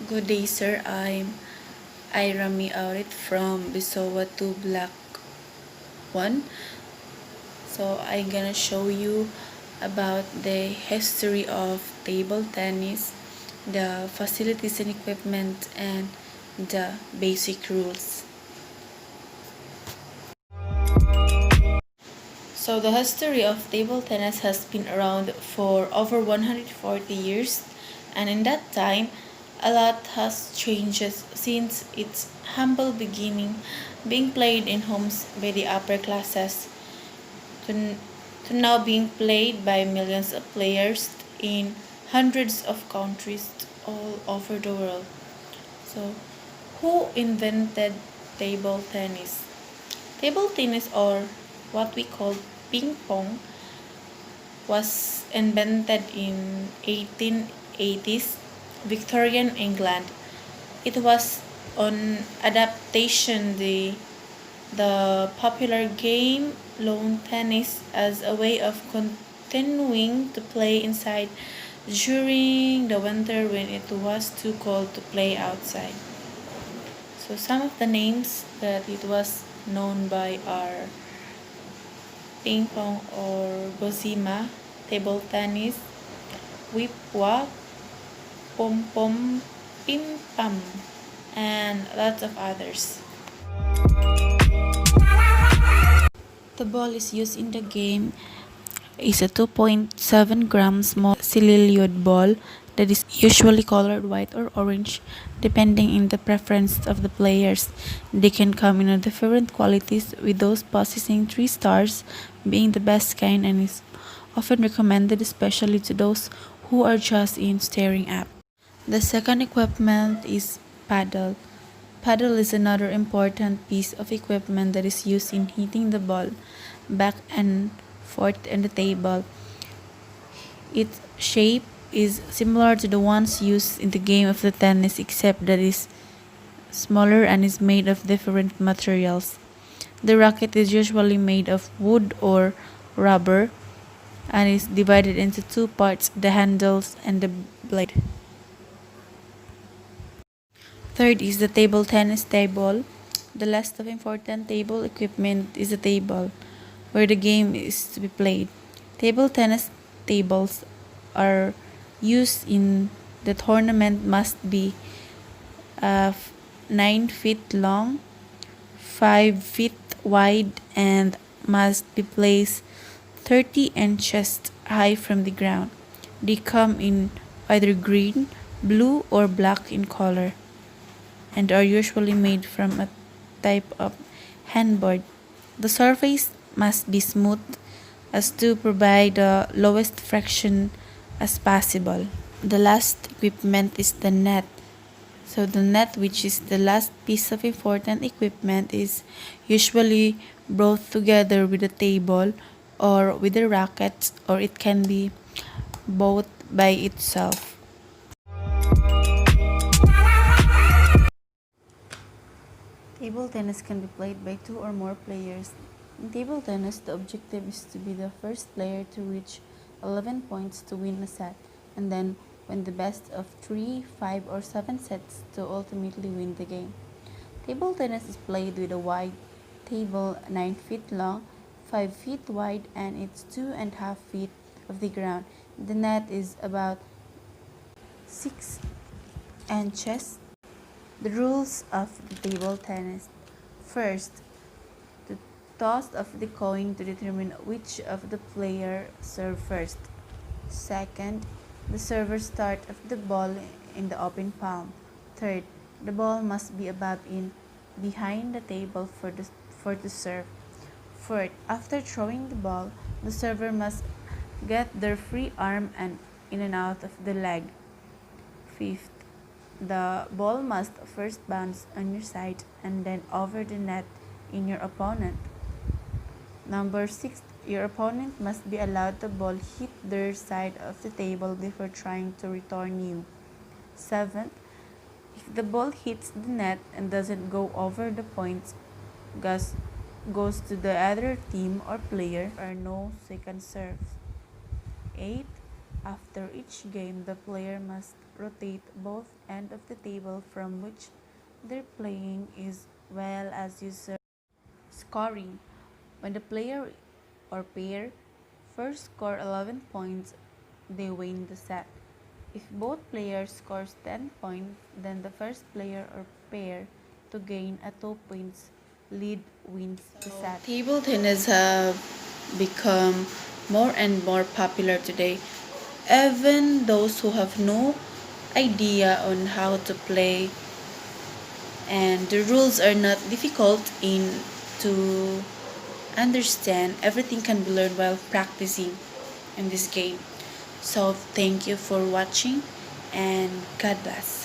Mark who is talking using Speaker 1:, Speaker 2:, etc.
Speaker 1: Good day, sir. I'm Irami Aurit from Bisowa 2 Block 1. So I'm gonna show you about the history of table tennis, the facilities and equipment, and the basic rules. So the history of table tennis has been around for over 140 years, and in that time a lot has changed since its humble beginning, being played in homes by the upper classes, to, to now being played by millions of players in hundreds of countries all over the world. So who invented table tennis? Table tennis, or what we call ping pong, was invented in 1880s Victorian England. It was on adaptation the popular game lawn tennis as a way of continuing to play inside during the winter when it was too cold to play outside. So some of the names that it was known by are ping pong or gozima, table tennis, whipwa, pom pom, pim pam, and lots of others. The ball is used in the game is a 2.7 gram small celluloid ball that is usually colored white or orange depending on the preference of the players. They can come in different qualities, with those possessing 3 stars being the best kind and is often recommended especially to those who are just in staring up. The second equipment is paddle. Paddle is another important piece of equipment that is used in hitting the ball back and forth on the table. Its shape is similar to the ones used in the game of the tennis, except that it is smaller and is made of different materials. The racket is usually made of wood or rubber and is divided into two parts, the handles and the blade. Third is the table tennis table. The last of important table equipment is the table, where the game is to be played. Table tennis tables are used in the tournament must be 9 feet long, 5 feet wide, and must be placed 30 inches high from the ground. They come in either green, blue, or black in color and are usually made from a type of handboard. The surface must be smooth as to provide the lowest friction as possible. The last equipment is the net. So the net, which is the last piece of important equipment, is usually brought together with the table or with the rackets, or it can be bought by itself. Table tennis can be played by 2 or more players. In table tennis, the objective is to be the first player to reach 11 points to win a set, and then win the best of 3, 5, or 7 sets to ultimately win the game. Table tennis is played with a wide table 9 feet long, 5 feet wide, and it's 2.5 feet of the ground. The net is about 6 inches. The rules of the table tennis. First, the toss of the coin to determine which of the player serve first. Second, the server start of the ball in the open palm. Third, the ball must be above in behind the table for the serve. Fourth, after throwing the ball, the server must get their free arm and in and out of the leg. Fifth, the ball must first bounce on your side and then over the net in your opponent. Number 6, your opponent must be allowed the ball hit their side of the table before trying to return you. 7th, if the ball hits the net and doesn't go over the points, goes to the other team or player, or no second serves. 8th, After each game, the player must rotate both ends of the table from which they're playing as well as user scoring. When the player or pair first score 11 points, they win the set. If both players scores 10 points, then the first player or pair to gain a 2 points lead wins the set. Table tennis have become more and more popular today. Even those who have no idea on how to play, and the rules are not difficult in to understand, everything can be learned while practicing in this game. So thank you for watching and God bless.